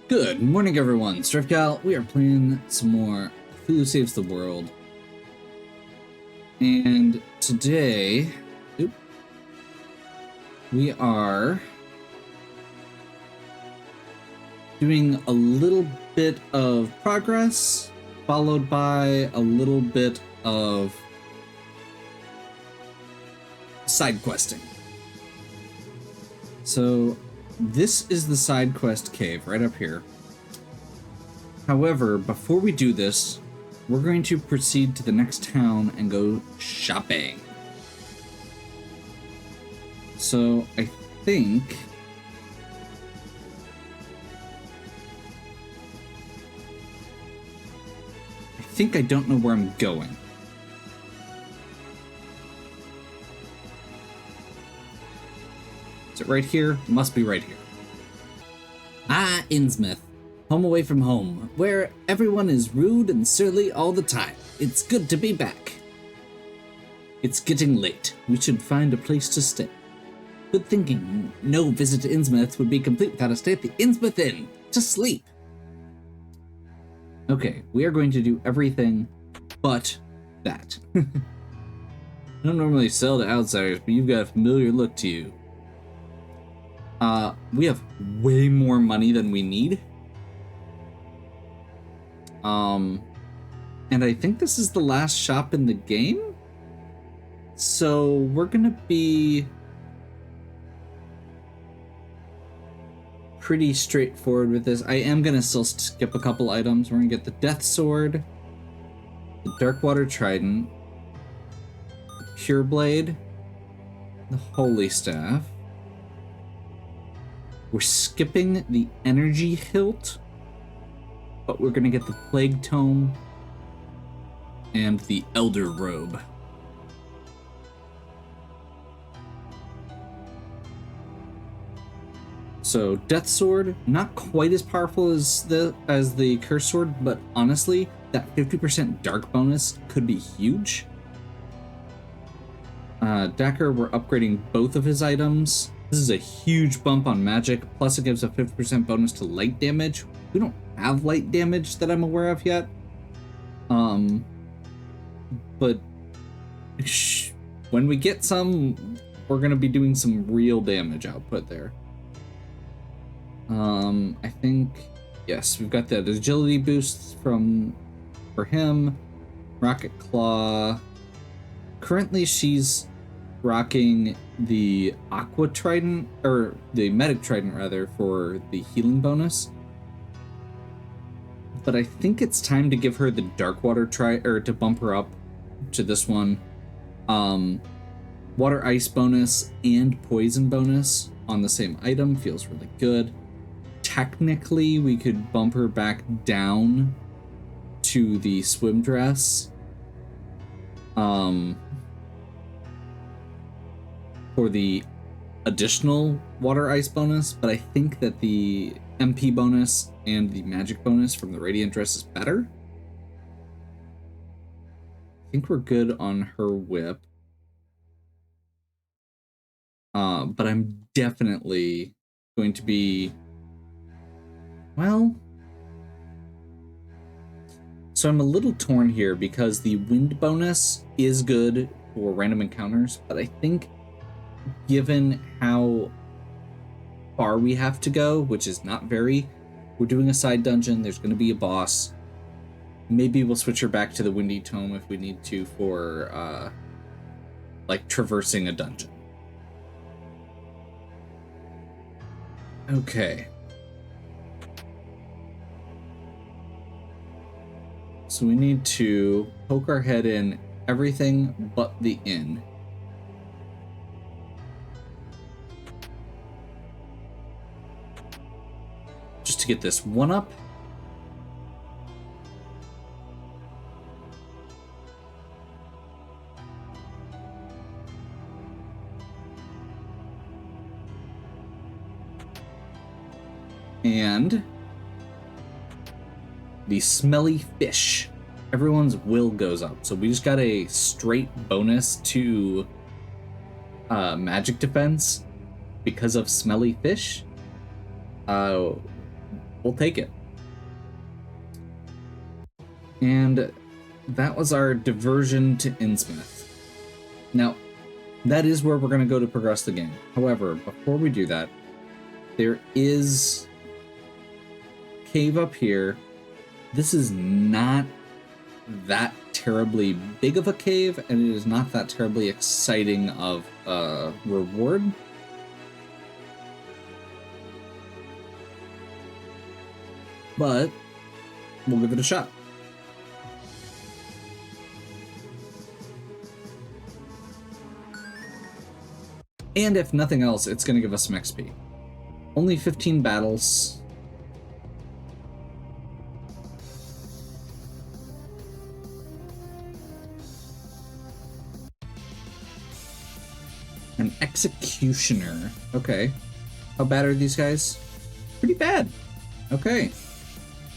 Good morning, everyone. Strifgal, we are playing some more Cthulhu Saves the World. And today, we are doing a little bit of progress, followed by a little bit of side questing. So, this is the side quest cave right up here. However, before we do this, we're going to proceed to the next town and go shopping. So I think I don't know where I'm going. Is it right here? Must be right here. Ah, Innsmouth. Home away from home, where everyone is rude and surly all the time. It's good to be back. It's getting late. We should find a place to stay. Good thinking. No visit to Innsmouth would be complete without a stay at the Innsmouth Inn to sleep. Okay, we are going to do everything but that. I don't normally sell to outsiders, but you've got a familiar look to you. We have way more money than we need. And I think this is the last shop in the game. So we're gonna be pretty straightforward with this. I am gonna still skip a couple items. We're gonna get the Death Sword, the Darkwater Trident, the Pure Blade, the Holy Staff. We're skipping the Energy Hilt, but we're gonna get the Plague Tome and the Elder Robe. So Death Sword, not quite as powerful as the Curse Sword, but honestly, that 50% dark bonus could be huge. Dacker, we're upgrading both of his items. This is a huge bump on magic, plus it gives a 50% bonus to light damage. We don't have light damage that I'm aware of yet. But when we get some, we're gonna be doing some real damage output there. I think, yes, we've got that agility boost for him. Rocket Claw. Currently she's rocking the Aqua Trident, or the Medic Trident rather, for the healing bonus. But I think it's time to give her the Darkwater to bump her up to this one. Water Ice bonus and Poison bonus on the same item feels really good. Technically, we could bump her back down to the swim dress. For the additional Water Ice bonus, but I think that the MP bonus and the magic bonus from the Radiant dress is better. I think we're good on her whip. But I'm definitely going to be, well, so I'm a little torn here because the wind bonus is good for random encounters, but I think given how far we have to go, which is not very, we're doing a side dungeon, there's going to be a boss. Maybe we'll switch her back to the Windy Tome if we need to for, like, traversing a dungeon. Okay. So we need to poke our head in everything but the inn. Just to get this one up. And the Smelly Fish. Everyone's will goes up. So we just got a straight bonus to magic defense because of Smelly Fish. What We'll take it. And that was our diversion to Innsmouth. Now, that is where we're going to go to progress the game. However, before we do that, there is a cave up here. This is not that terribly big of a cave, and it is not that terribly exciting of a reward. But we'll give it a shot. And if nothing else, it's going to give us some XP. Only 15 battles. An executioner. Okay. How bad are these guys? Pretty bad. Okay.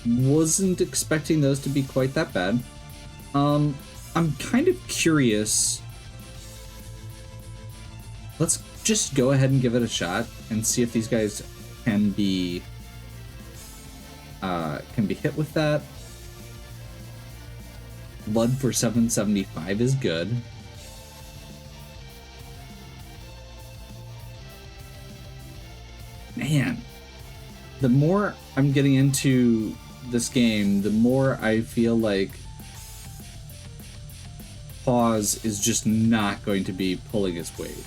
Wasn't expecting those to be quite that bad. I'm kind of curious. Let's just go ahead and give it a shot and see if these guys can be hit with that. Blood for 775 is good. Man, the more I'm getting into this game, the more I feel like Pause is just not going to be pulling its weight.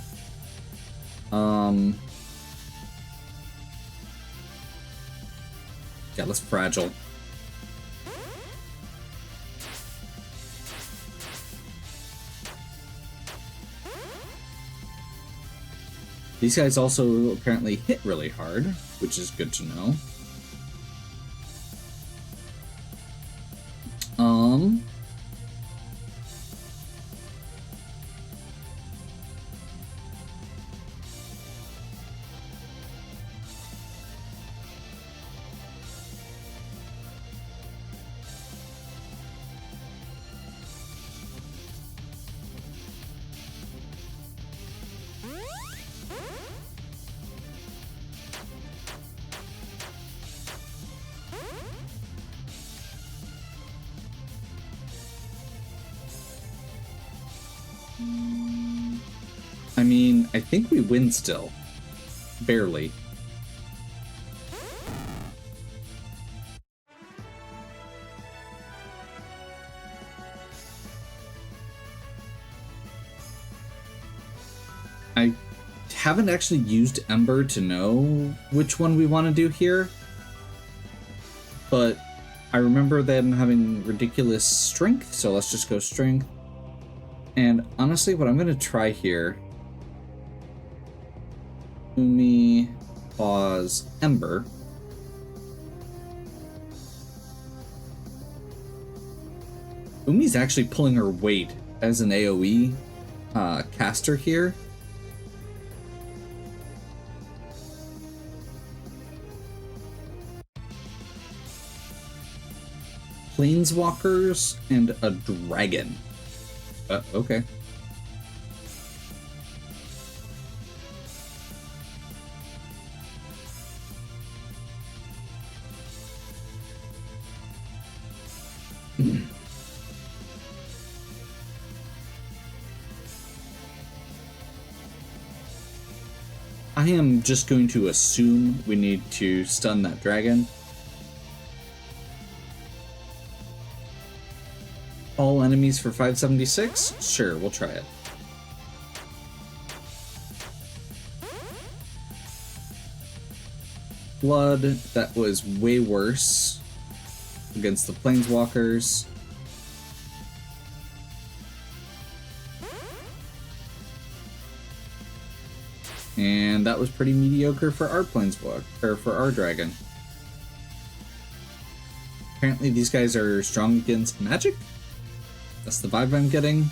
Yeah, let's fragile. These guys also apparently hit really hard, which is good to know. I mean, I think we win still. Barely. I haven't actually used Ember to know which one we want to do here, but I remember them having ridiculous strength, so let's just go strength. And honestly, what I'm going to try here, Umi, Pause, Ember. Umi's actually pulling her weight as an AoE caster here. Planeswalkers and a dragon. Okay. I am just going to assume we need to stun that dragon. All enemies for 576? Sure, we'll try it. Blood, that was way worse against the Planeswalkers. And that was pretty mediocre for our Planeswalker, or for our dragon. Apparently these guys are strong against magic? That's the vibe I'm getting.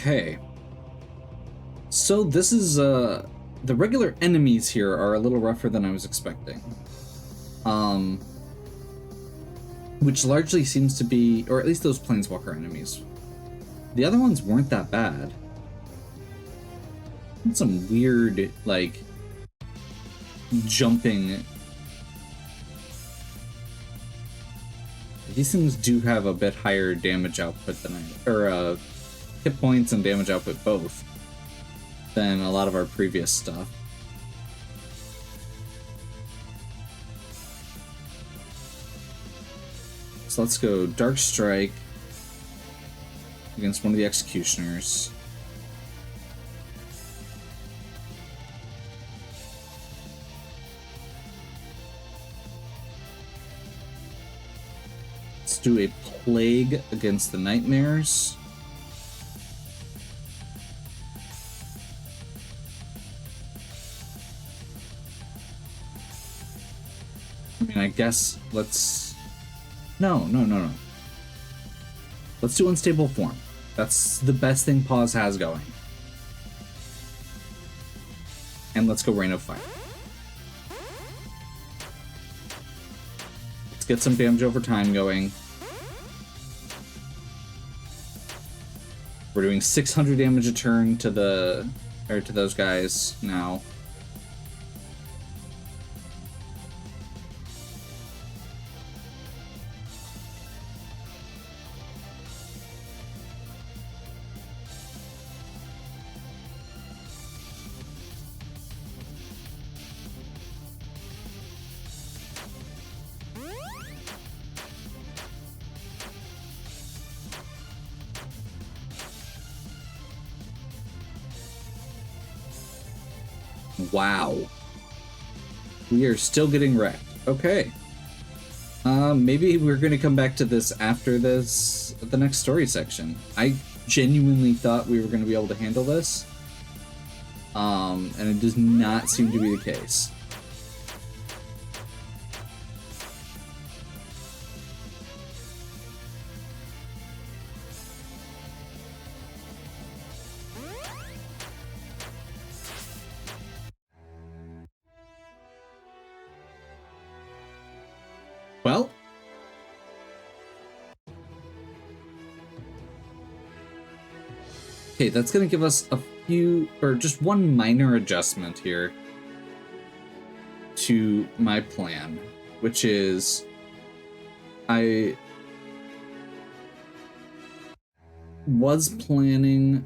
Okay. So this is, the regular enemies here are a little rougher than I was expecting. Which largely seems to be, or at least those planeswalker enemies. The other ones weren't that bad. Some weird, like, jumping. These things do have a bit higher damage output than hit points and damage output both than a lot of our previous stuff. So let's go Dark Strike against one of the Executioners. Let's do a Plague against the Nightmares. I mean, I guess let's... No. Let's do Unstable Form. That's the best thing Pause has going. And let's go Rain of Fire. Let's get some damage over time going. We're doing 600 damage a turn to those guys now. Wow. We are still getting wrecked. Okay. Maybe we're going to come back to this after the next story section. I genuinely thought we were going to be able to handle this. And it does not seem to be the case. Well, okay, that's going to give us a few, or just one minor adjustment here to my plan, which is I was planning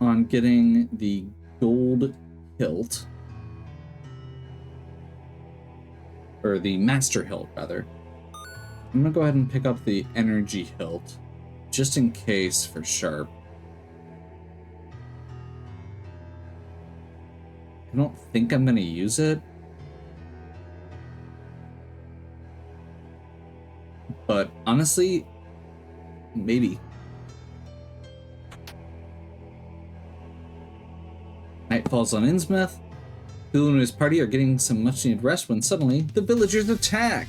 on getting the gold hilt, or the master hilt rather. I'm gonna go ahead and pick up the energy hilt just in case for sharp. I don't think I'm gonna use it, but honestly, maybe. Night falls on Innsmouth. Cthulhu and his party are getting some much-needed rest when suddenly the villagers attack.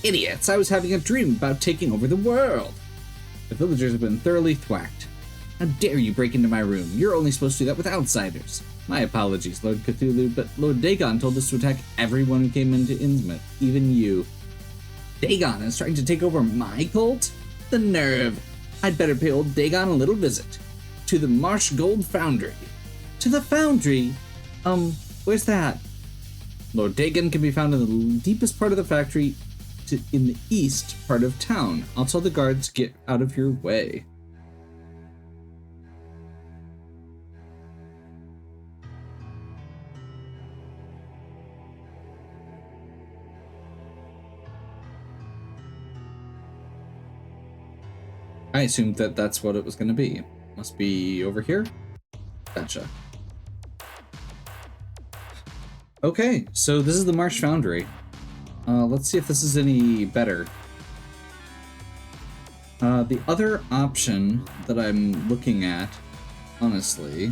Idiots! I was having a dream about taking over the world. The villagers have been thoroughly thwacked. How dare you break into my room? You're only supposed to do that with outsiders. My apologies, Lord Cthulhu, but Lord Dagon told us to attack everyone who came into Innsmouth, even you. Dagon is trying to take over my cult? The nerve! I'd better pay old Dagon a little visit. To the Marsh Gold Foundry. To the foundry? Where's that? Lord Dagon can be found in the deepest part of the factory in the east part of town. I'll tell the guards to get out of your way. I assumed that that's what it was going to be. Must be over here? Gotcha. Okay, so this is the Marsh Foundry. Let's see if this is any better. The other option that I'm looking at, honestly...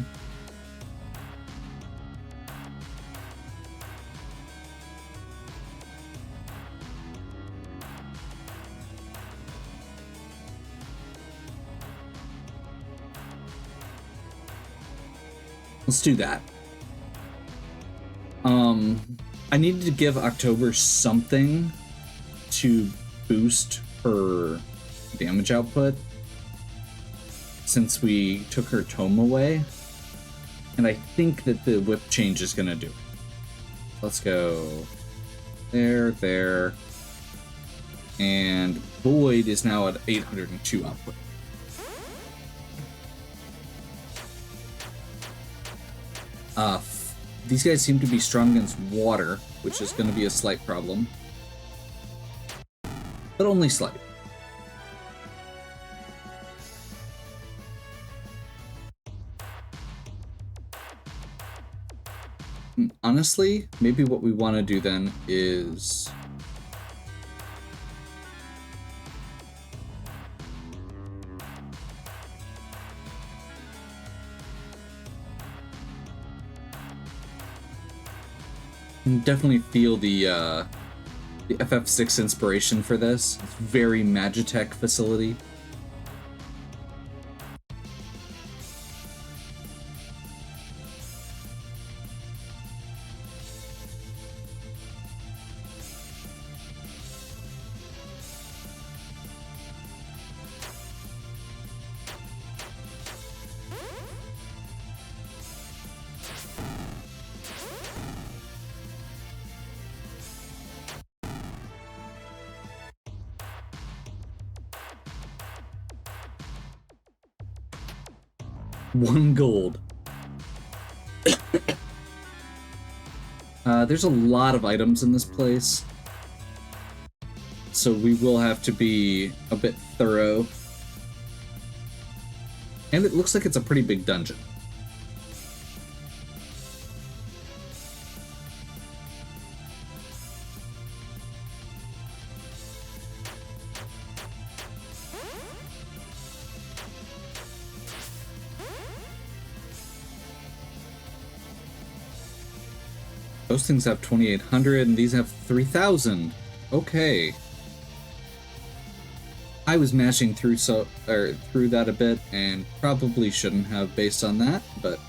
Let's do that. I needed to give October something to boost her damage output since we took her tome away. And I think that the whip change is going to do it. Let's go there. And Void is now at 802 output. These guys seem to be strong against water, which is going to be a slight problem. But only slight. Honestly, maybe what we want to do then is... definitely feel the FF6 inspiration for this. It's very Magitech facility. One gold. There's a lot of items in this place, so we will have to be a bit thorough. And it looks like it's a pretty big dungeon. Those things have 2,800 and these have 3,000. Okay. I was mashing through through that a bit and probably shouldn't have based on that, but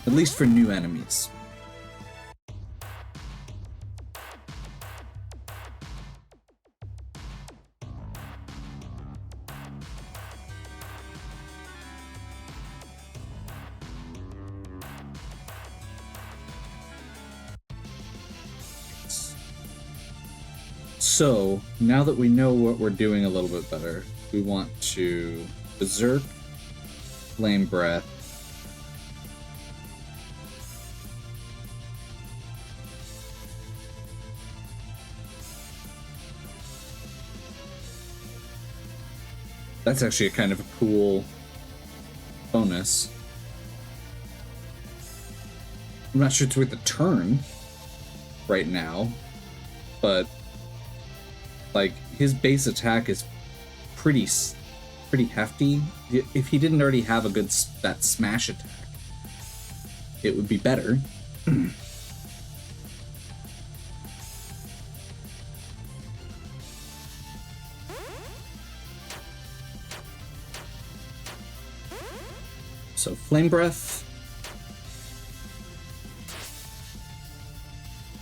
at least for new enemies. So, now that we know what we're doing a little bit better, we want to Berserk, Flame Breath, that's actually a kind of a cool bonus. I'm not sure it's worth a turn right now, but like his base attack is pretty hefty. If he didn't already have a good that smash attack, it would be better. So Flame Breath,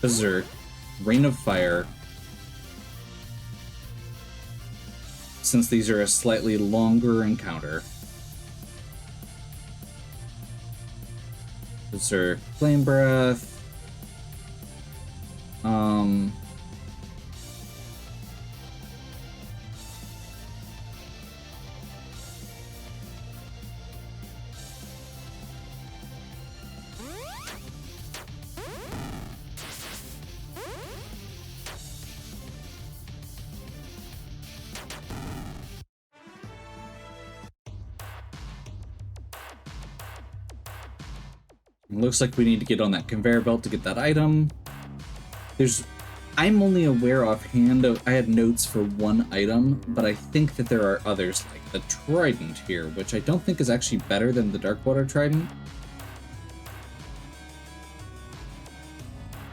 Berserk, Rain of Fire. Since these are a slightly longer encounter. Berserk, Flame Breath. Looks like we need to get on that conveyor belt to get that item. I'm only aware offhand of, I had notes for one item, but I think that there are others like the Trident here, which I don't think is actually better than the Darkwater Trident.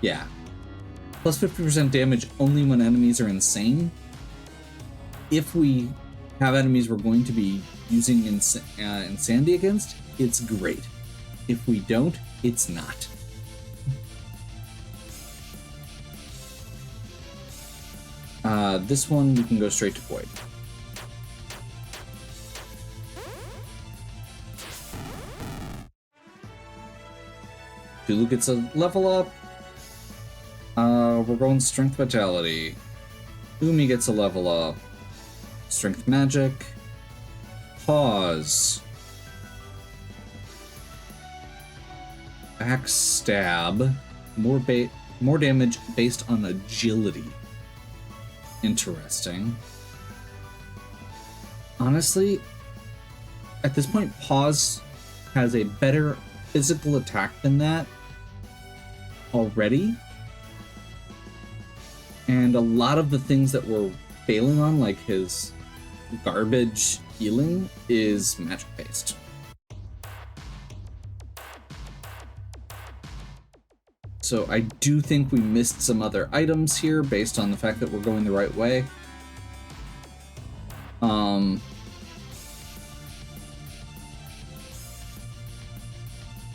Yeah. Plus 50% damage only when enemies are insane. If we have enemies we're going to be using insanity against, it's great. If we don't, it's not. This one we can go straight to Void. Cthulhu gets a level up. We're going Strength Vitality. Umi gets a level up. Strength Magic. Pause. Backstab. More damage based on agility. Interesting. Honestly, at this point, Pause has a better physical attack than that already. And a lot of the things that we're failing on, like his garbage healing, is magic based. So I do think we missed some other items here based on the fact that we're going the right way.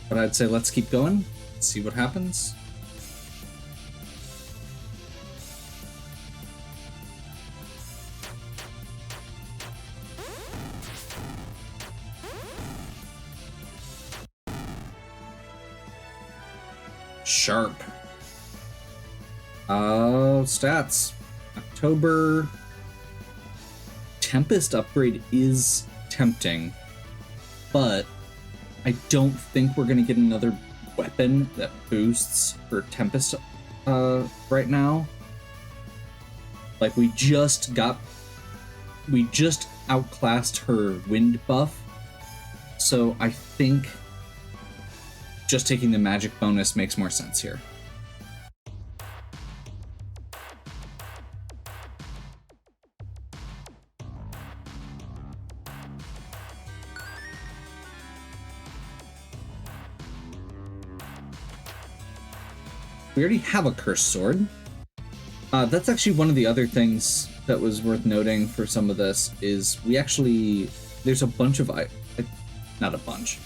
But I'd say let's keep going, see what happens. Sharp. Stats. October. Tempest upgrade is tempting, but I don't think we're gonna get another weapon that boosts her Tempest right now. Like we just outclassed her wind buff, so I think just taking the magic bonus makes more sense here. We already have a cursed sword. That's actually one of the other things that was worth noting for some of this is there's a bunch of, not a bunch,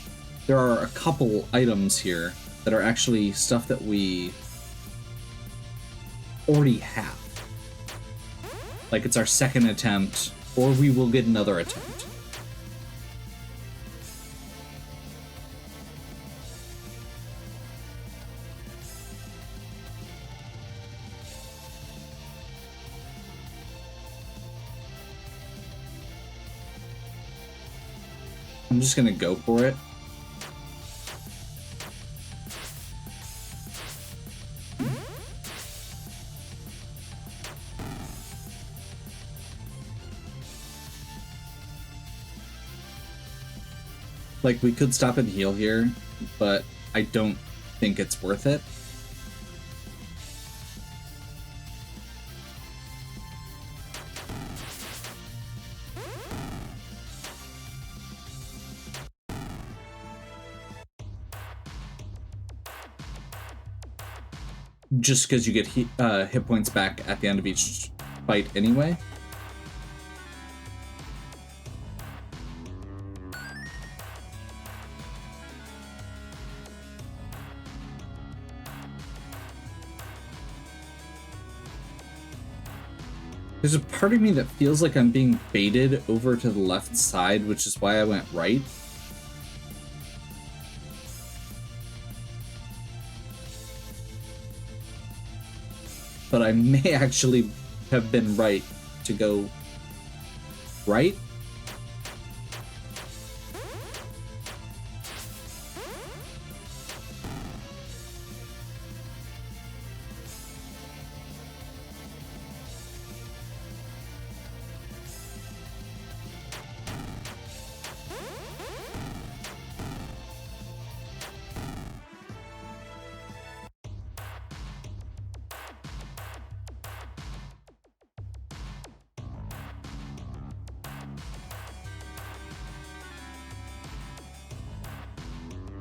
there are a couple items here that are actually stuff that we already have. Like it's our second attempt, or we will get another attempt. I'm just gonna go for it. Like, we could stop and heal here, but I don't think it's worth it. Just because you get hit points back at the end of each fight anyway. There's a part of me that feels like I'm being baited over to the left side, which is why I went right. But I may actually have been right to go right.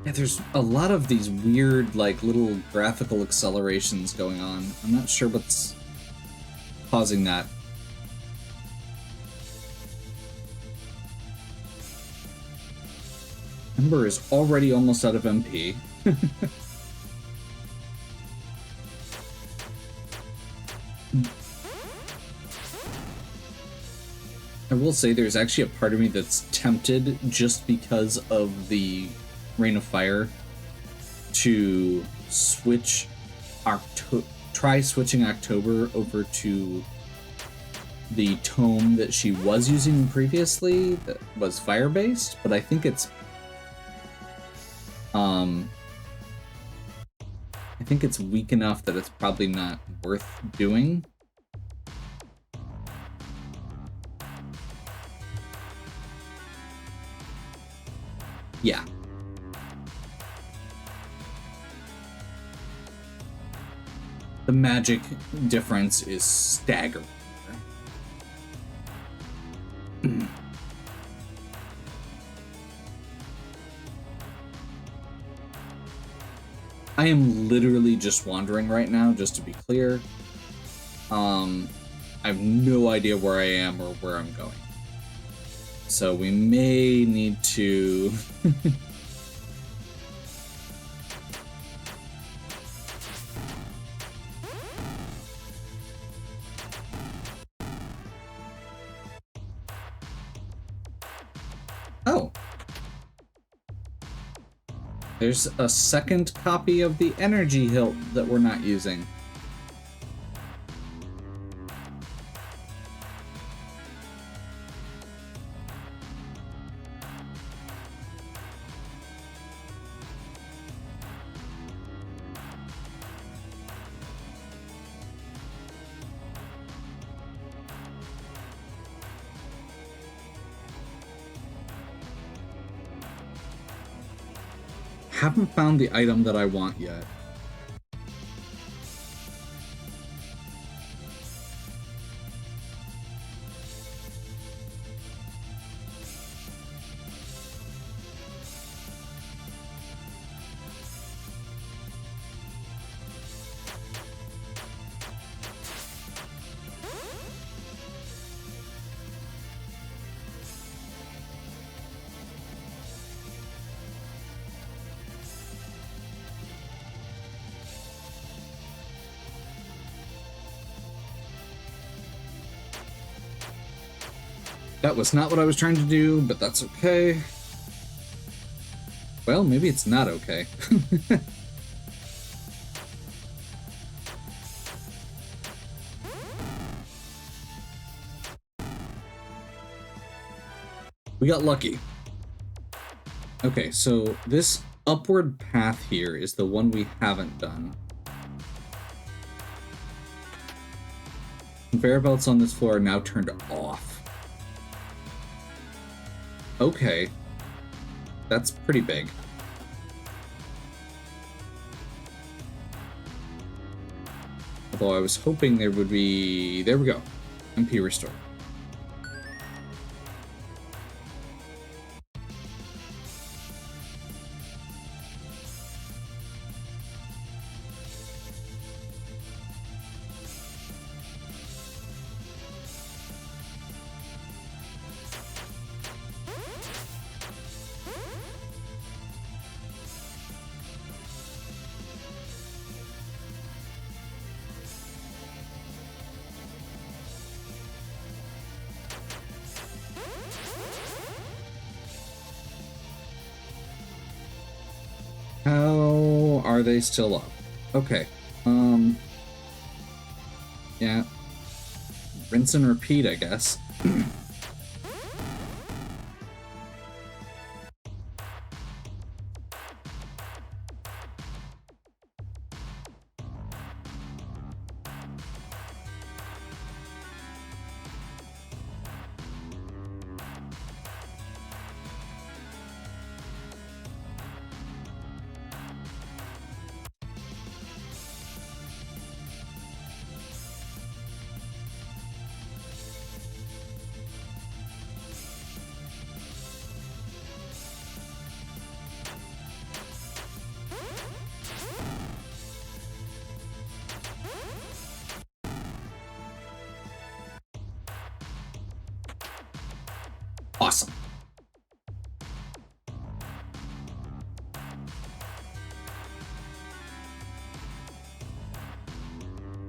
Yeah, there's a lot of these weird, like, little graphical accelerations going on. I'm not sure what's causing that. Ember is already almost out of MP. I will say there's actually a part of me that's tempted just because of the Rain of Fire to switch try switching October over to the tome that she was using previously that was fire-based, but I think it's weak enough that it's probably not worth doing. Yeah. The magic difference is staggering. I am literally just wandering right now, just to be clear. I have no idea where I am or where I'm going. So we may need to... Oh. There's a second copy of the energy hilt that we're not using. Haven't found the item that I want yet. That was not what I was trying to do, but that's okay. Well, maybe it's not okay. We got lucky. Okay, so this upward path here is the one we haven't done. Conveyor belts on this floor are now turned off. Okay. That's pretty big. Although I was hoping there would be... There we go. MP restore. How are they still up? Okay. Yeah. Rinse and repeat, I guess.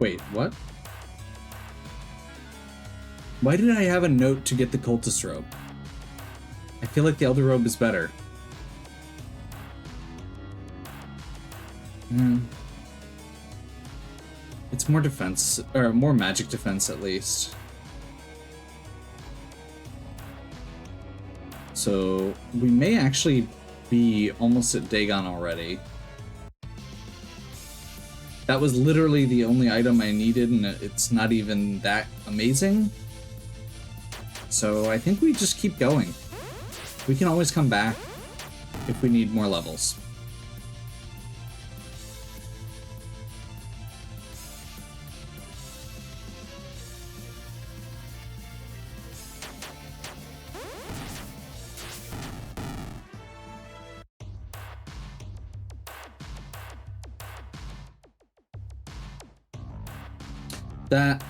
Wait, what? Why did I have a note to get the cultist robe? I feel like the elder robe is better. It's more defense, or more magic defense at least. So we may actually be almost at Dagon already. That was literally the only item I needed, and it's not even that amazing. So I think we just keep going. We can always come back if we need more levels. That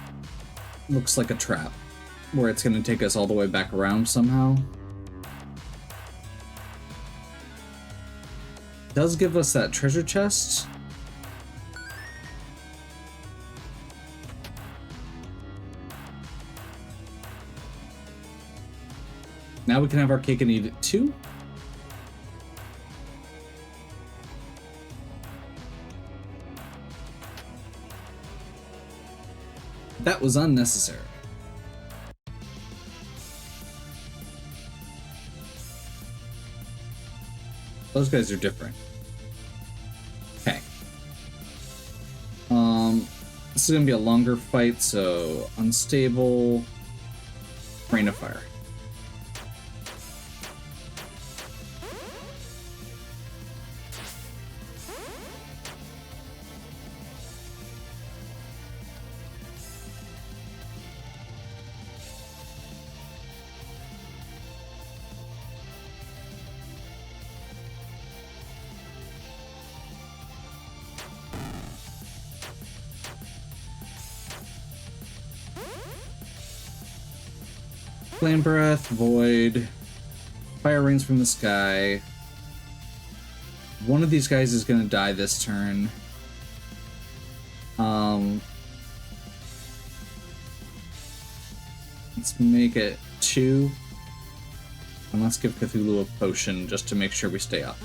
looks like a trap, where it's going to take us all the way back around somehow. It does give us that treasure chest. Now we can have our cake and eat it too. That was unnecessary. Those guys are different. Okay. This is gonna be a longer fight, so unstable. Rain of fire. Flame breath, void, fire rains from the sky. One of these guys is gonna die this turn. Let's make it 2. And let's give Cthulhu a potion just to make sure we stay up.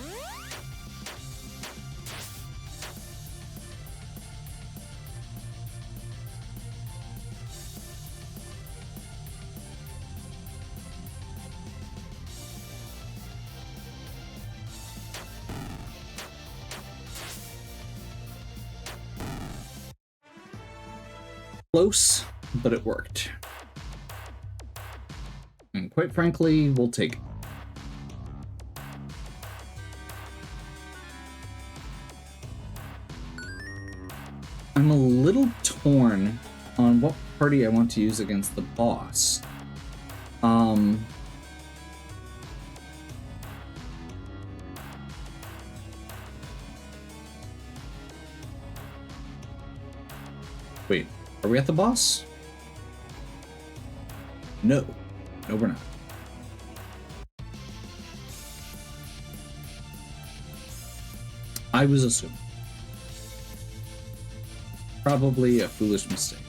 Close, but it worked. And quite frankly, we'll take it. I'm a little torn on what party I want to use against the boss. Wait. Are we at the boss? No. No, we're not. I was assuming. Probably a foolish mistake.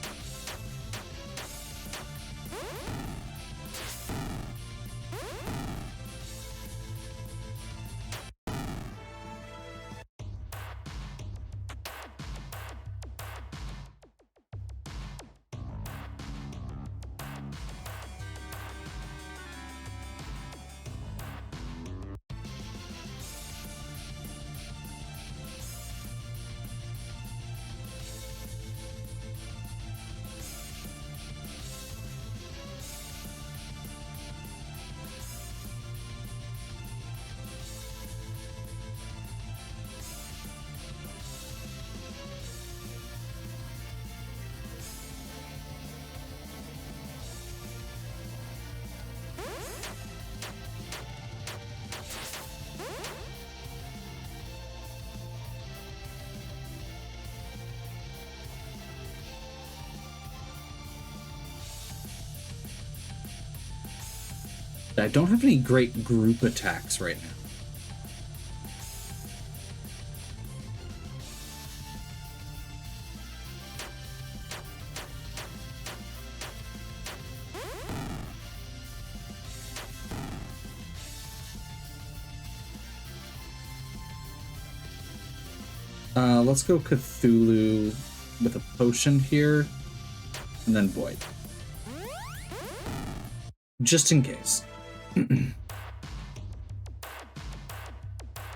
I don't have any great group attacks right now. Let's go Cthulhu with a potion here, and then Void. Just in case.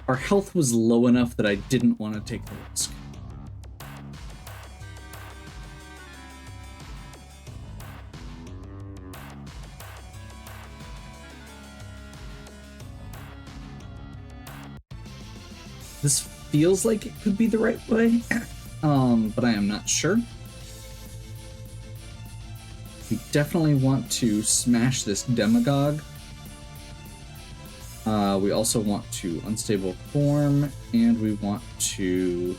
Our health was low enough that I didn't want to take the risk. This feels like it could be the right way, but I am not sure. We definitely want to smash this demagogue. We also want to unstable form, and we want to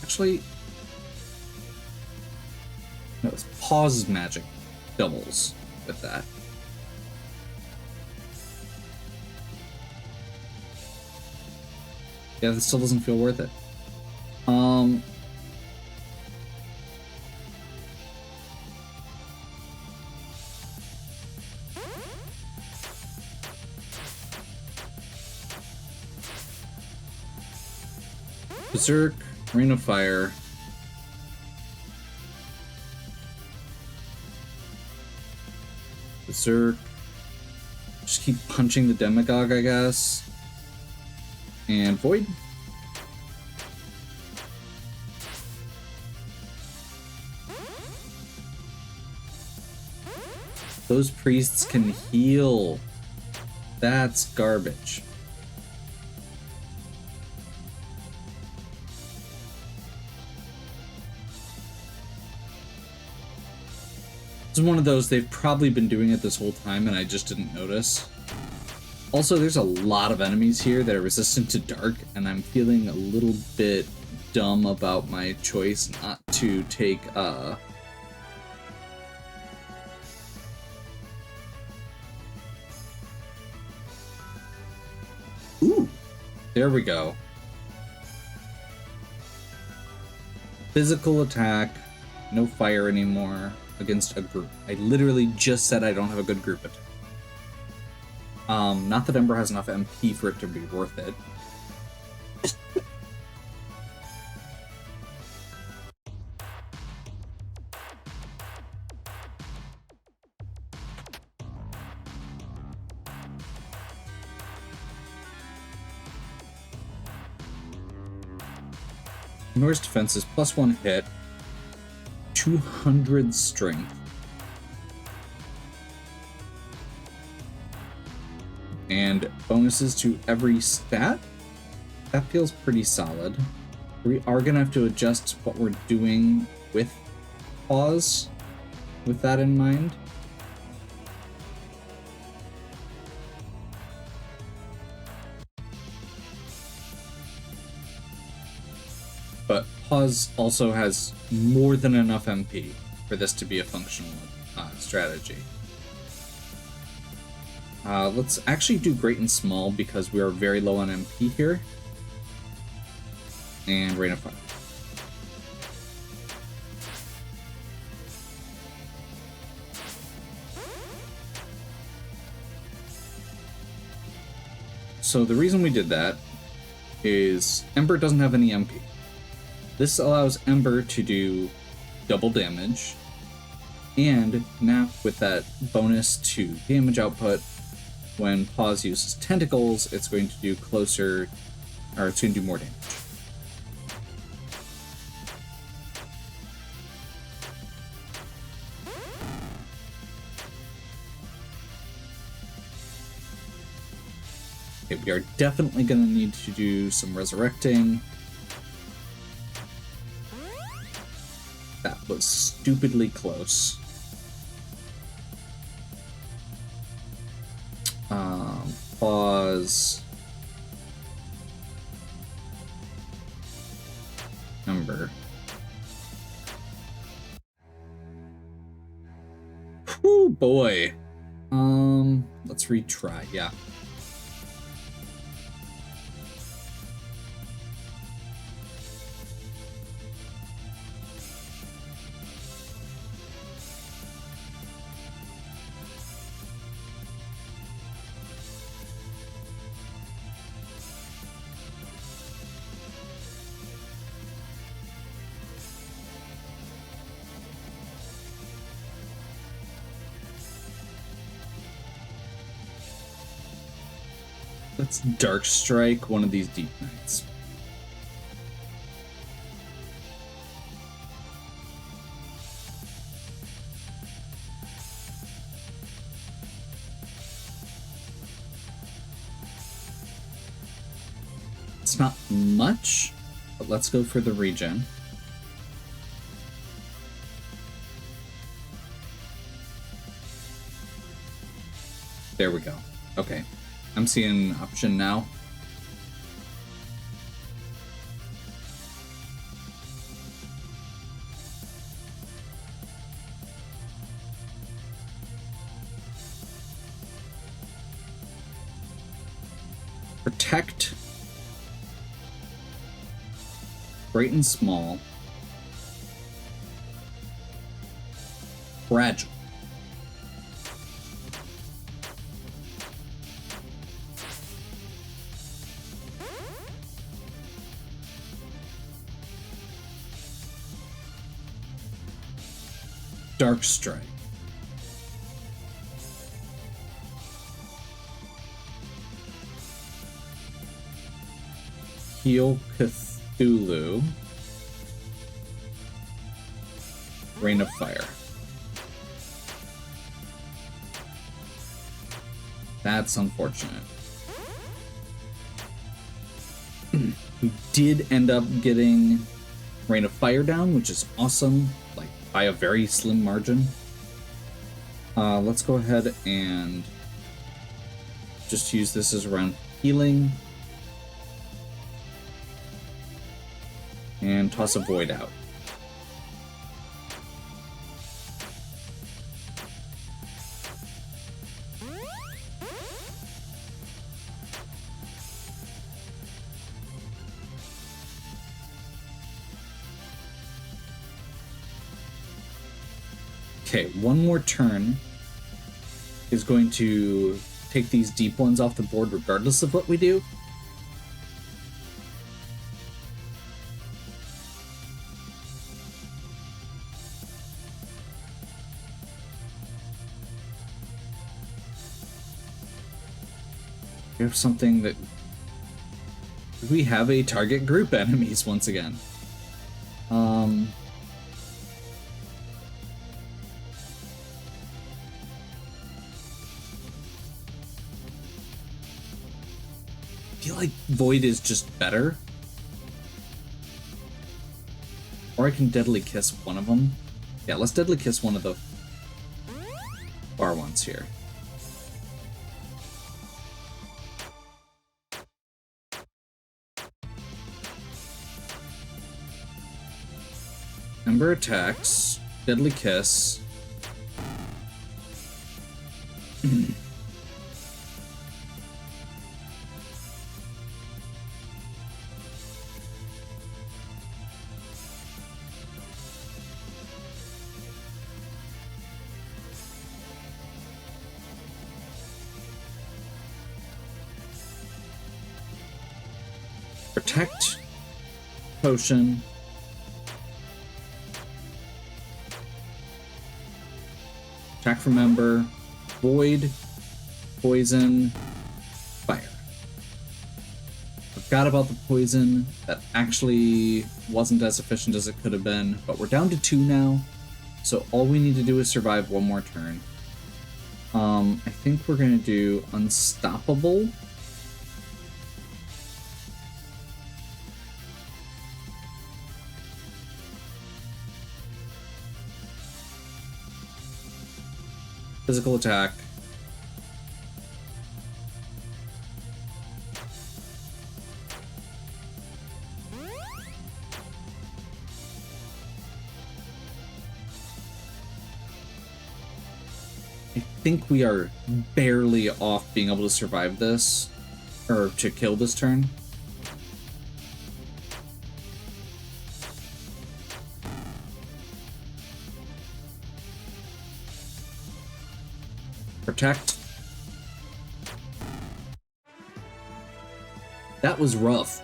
actually no, it's pause magic doubles with that. Yeah, this still doesn't feel worth it. Berserk, Rain of Fire. Berserk. Just keep punching the demagogue, I guess. And Void. Those priests can heal. That's garbage. This is one of those, they've probably been doing it this whole time and I just didn't notice. Also, there's a lot of enemies here that are resistant to dark, and I'm feeling a little bit dumb about my choice not to take, Ooh! There we go. Physical attack, no fire anymore. Against a group. I literally just said I don't have a good group attack. Not that Ember has enough MP for it to be worth it. Norse defense is +1 hit. 200 strength. And bonuses to every stat? That feels pretty solid. We are going to have to adjust what we're doing with pause with that in mind. But pause also has more than enough MP for this to be a functional strategy. Let's actually do great and small because we are very low on MP here. And Rain of Fire. So the reason we did that is Ember doesn't have any MP. This allows Ember to do double damage, and now with that bonus to damage output, when Pause uses tentacles, it's going to do closer, or it's going to do more damage. Okay, we are definitely going to need to do some resurrecting. That was stupidly close. Pause. Number. Whew, boy. Let's retry, yeah. Let's Dark Strike one of these Deep Knights. It's not much, but let's go for the regen. There we go. Okay. I'm seeing an option now. Protect. Great and small. Fragile. Dark Strike. Heal Cthulhu. Rain of Fire. That's unfortunate. We did end up getting Rain of Fire down, which is awesome, like by a very slim margin. Let's go ahead and just use this as around healing. And toss a Void out. Okay, one more turn is going to take these deep ones off the board regardless of what we do. We have something that... We have a target group enemies once again. I feel like Void is just better. Or I can Deadly Kiss one of them. Yeah, let's Deadly Kiss one of the far ones here. Ember attacks, Deadly Kiss. Protect, Potion. Attack from Ember, Void, Poison, Fire. Forgot about the poison. That actually wasn't as efficient as it could have been, but we're down to 2 now, so all we need to do is survive one more turn. I think we're gonna do Unstoppable. Physical attack. I think we are barely off being able to survive this, or to kill this turn. Protect. That was rough.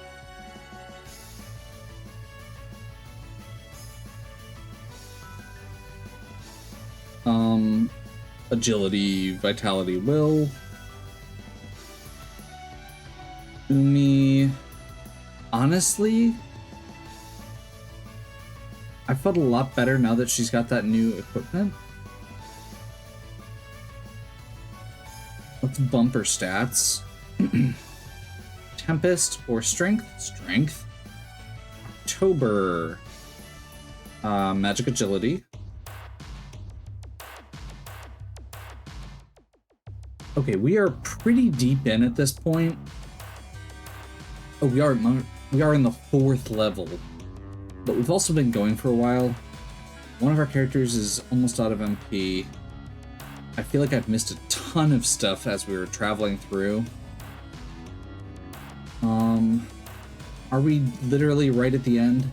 Agility, Vitality, Will. Umi, honestly, I felt a lot better now that she's got that new equipment. Let's bump her stats. Tempest or Strength? Strength. October. Magic Agility. Okay, we are pretty deep in at this point. Oh, we are in the 4th level. But we've also been going for a while. One of our characters is almost out of MP. I feel like I've missed a ton of stuff as we were traveling through. Are we literally right at the end?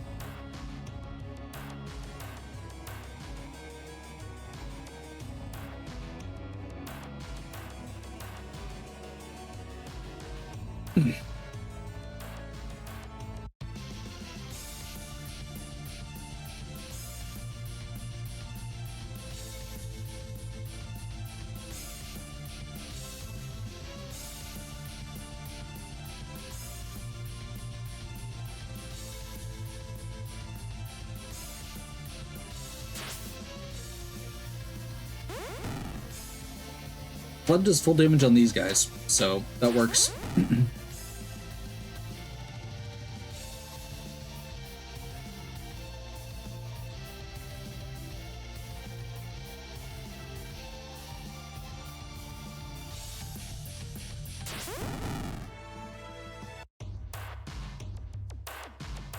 Blood does full damage on these guys, so that works.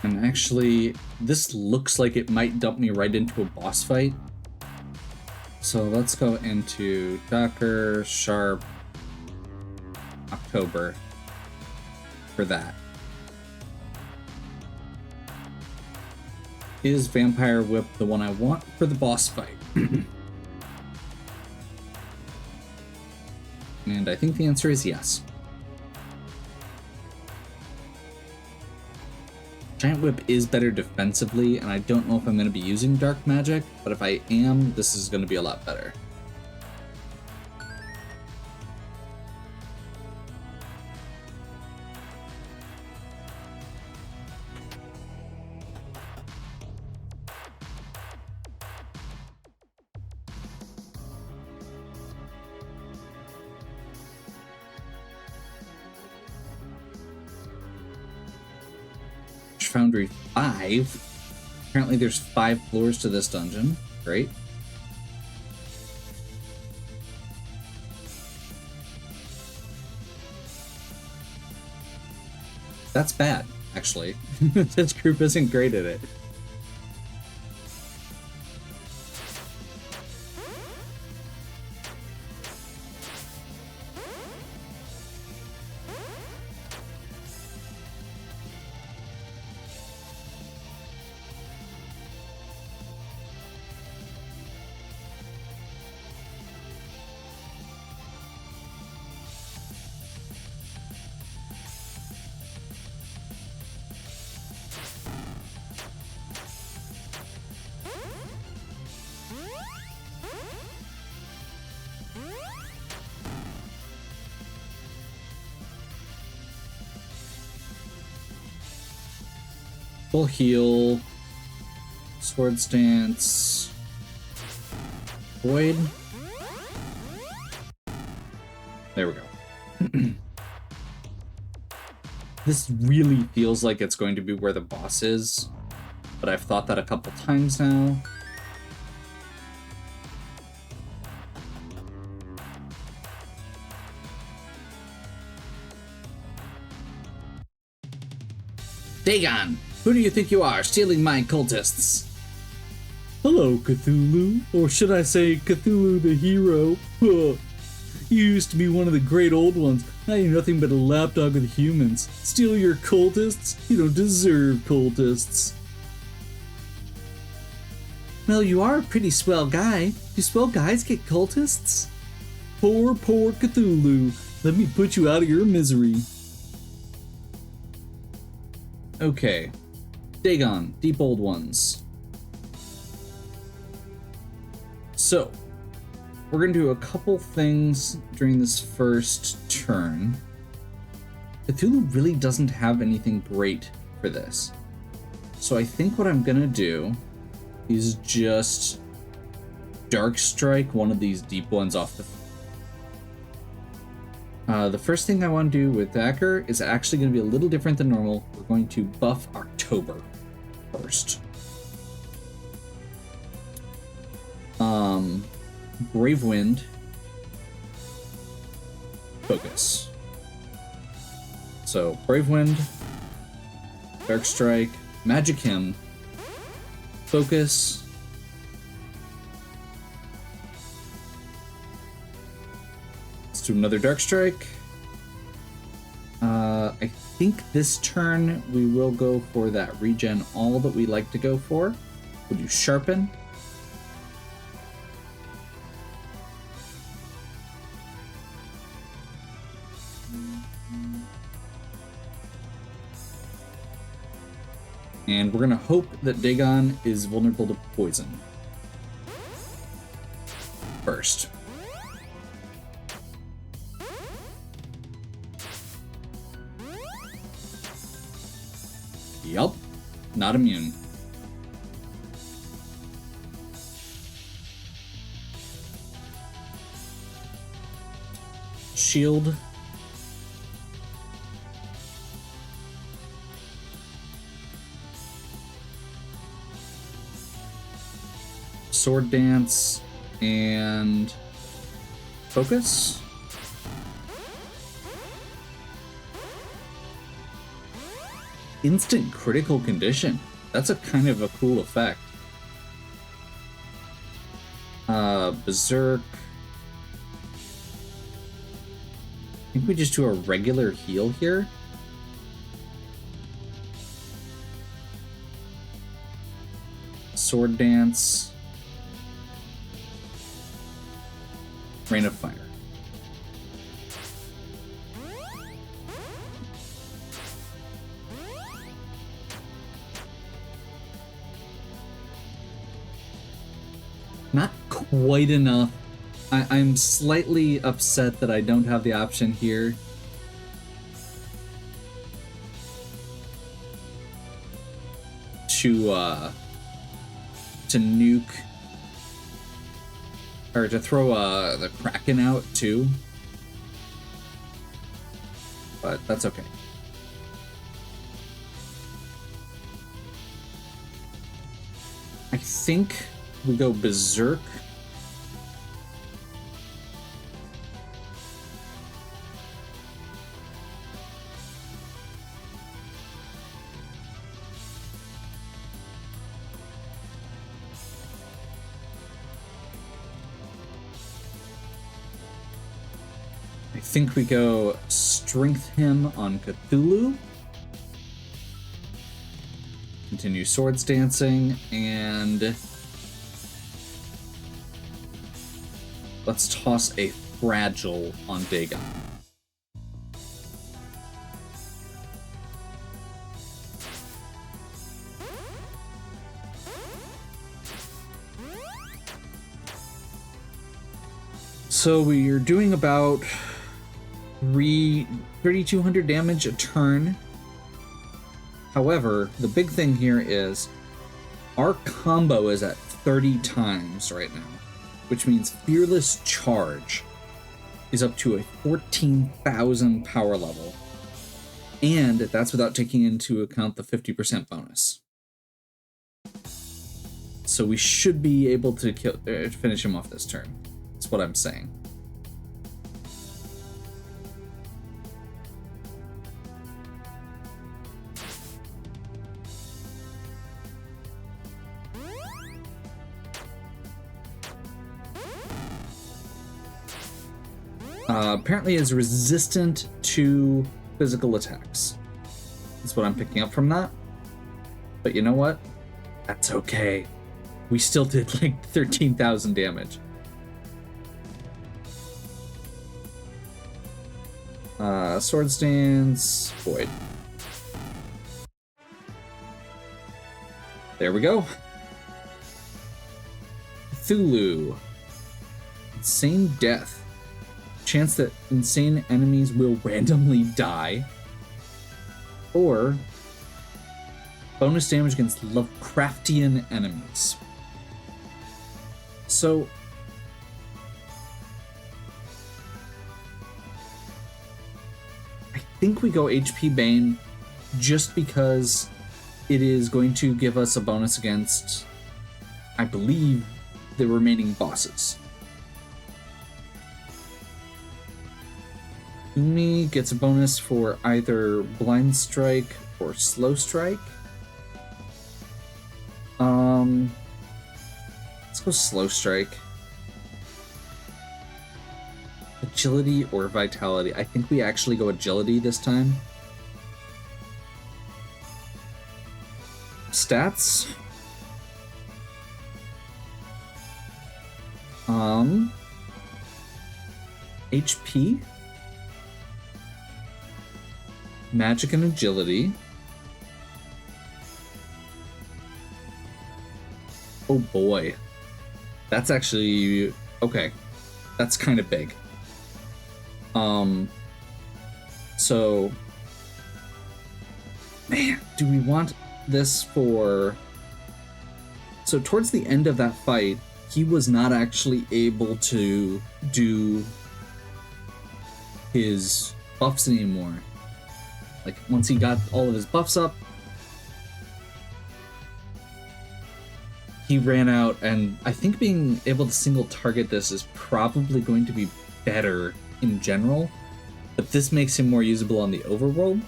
And actually, this looks like it might dump me right into a boss fight. So let's go into Docker, Sharp, October for that. Is Vampire Whip the one I want for the boss fight? And I think the answer is yes. Giant Whip is better defensively, and I don't know if I'm going to be using Dark Magic, but if I am, this is going to be a lot better. Foundry 5. Apparently there's 5 floors to this dungeon. Great. That's bad, actually. This group isn't great at it. Full heal, sword stance, void. There we go. This really feels like it's going to be where the boss is, but I've thought that a couple times now. Dagon! Who do you think you are, stealing my cultists? Hello, Cthulhu. Or should I say, Cthulhu the hero? Huh. You used to be one of the great old ones. Now you're nothing but a lapdog with humans. Steal your cultists? You don't deserve cultists. Well, you are a pretty swell guy. Do swell guys get cultists? Poor Cthulhu. Let me put you out of your misery. Okay. Dagon, Deep Old Ones. So, we're going to do a couple things during this first turn. Cthulhu really doesn't have anything great for this. So I think what I'm gonna do is just Dark Strike one of these deep ones off the first thing I want to do with Thacker is actually going to be a little different than normal. We're going to buff October first. Brave Wind. Focus. So, Brave Wind, Dark Strike, Magic Hymn, Focus. Let's do another Dark Strike. I think this turn we will go for that regen all that we like to go for. We'll do Sharpen. And we're going to hope that Dagon is vulnerable to poison. First. Yup, not immune. Shield. Sword Dance and Focus. Instant critical condition. That's a kind of a cool effect. Berserk. I think we just do a regular heal here. Sword Dance. Rain of Fire. Not quite enough. I'm slightly upset that I don't have the option here. To nuke or to throw the Kraken out too. But that's okay. I think we go Berserk. I think we go Strength Him on Cthulhu. Continue Swords Dancing, and let's toss a Fragile on Dagon. So we're doing about 3,200 damage a turn. However, the big thing here is our combo is at 30 times right now, which means Fearless Charge is up to a 14,000 power level. And that's without taking into account the 50% bonus. So we should be able to finish him off this turn. That's what I'm saying. Apparently is resistant to physical attacks. That's what I'm picking up from that. But you know what? That's okay. We still did like 13,000 damage. Sword Stance, Void. There we go. Cthulhu. Insane Death. Chance that insane enemies will randomly die. or bonus damage against Lovecraftian enemies. So I think we go HP Bane just because it is going to give us a bonus against, I believe, the remaining bosses. Umi gets a bonus for either Blind Strike or Slow Strike. Let's go Slow Strike. Agility or Vitality? I think we actually go Agility this time. Stats. HP. Magic and Agility. Oh boy. That's actually... okay. That's kind of big. So... man, do we want this for... so towards the end of that fight, he was not actually able to do his buffs anymore. Like, once he got all of his buffs up, he ran out, and I think being able to single target this is probably going to be better in general, but this makes him more usable on the overworld.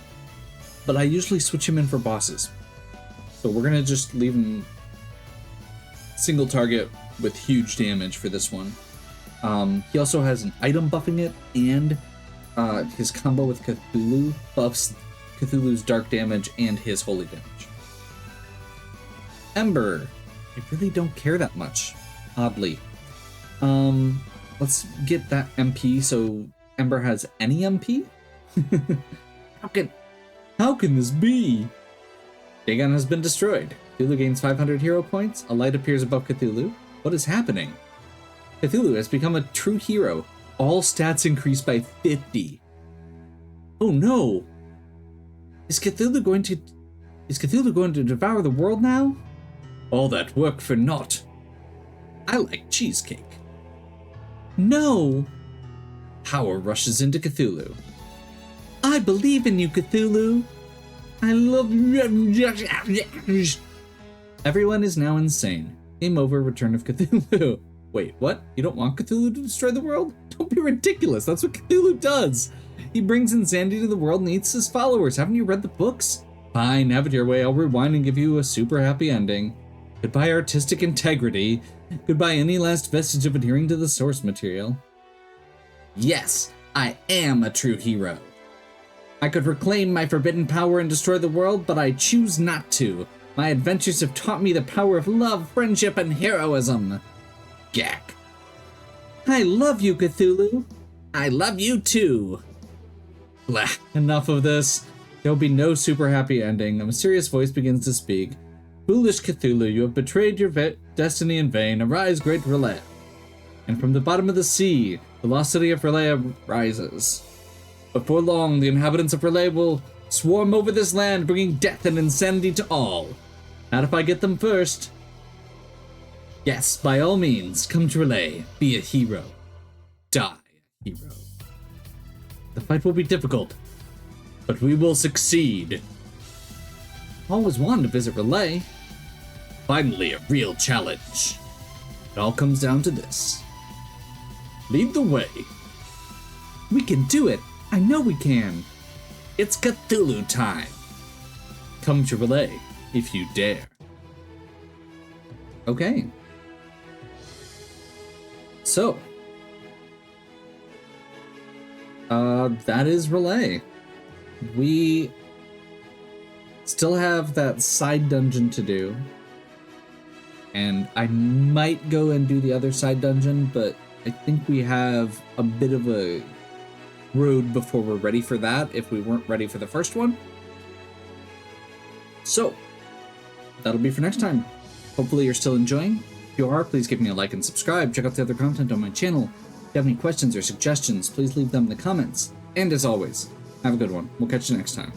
But I usually switch him in for bosses. So we're gonna just leave him single target with huge damage for this one. He also has an item buffing it, and his combo with Cthulhu buffs Cthulhu's dark damage and his holy damage. Ember. I really don't care that much, oddly. Let's get that MP so Ember has any MP? How can this be? Dagon has been destroyed. Cthulhu gains 500 hero points. A light appears above Cthulhu. What is happening? Cthulhu has become a true hero. All stats increase by 50. Oh no! Is Cthulhu going to devour the world now? All that work for naught. I like cheesecake. No! Power rushes into Cthulhu. I believe in you, Cthulhu. I love you. Everyone is now insane. Game over, Return of Cthulhu. Wait, what? You don't want Cthulhu to destroy the world? Don't be ridiculous. That's what Cthulhu does. He brings insanity to the world and eats his followers. Haven't you read the books? Fine, have it your way. I'll rewind and give you a super happy ending. Goodbye artistic integrity. Goodbye any last vestige of adhering to the source material. Yes, I am a true hero. I could reclaim my forbidden power and destroy the world, but I choose not to. My adventures have taught me the power of love, friendship, and heroism. Gak. I love you, Cthulhu. I love you too. Blah, enough of this. There'll be no super happy ending. A mysterious voice begins to speak. Foolish Cthulhu, you have betrayed your destiny in vain. Arise, great Relaya. And from the bottom of the sea, the lost city of Relaya rises. Before long, the inhabitants of Relay will swarm over this land, bringing death and insanity to all. Not if I get them first. Yes, by all means, come to Relay. Be a hero. Die a hero. The fight will be difficult, but we will succeed. Always wanted to visit Relay. Finally, a real challenge. It all comes down to this. Lead the way. We can do it. I know we can. It's Cthulhu time. Come to Relay if you dare. Okay. So, that is Relay. We still have that side dungeon to do. And I might go and do the other side dungeon, but I think we have a bit of a road before we're ready for that if we weren't ready for the first one. So, that'll be for next time. Hopefully you're still enjoying. If you are, please give me a like and subscribe. Check out the other content on my channel. If you have any questions or suggestions, please leave them in the comments. And as always, have a good one. We'll catch you next time.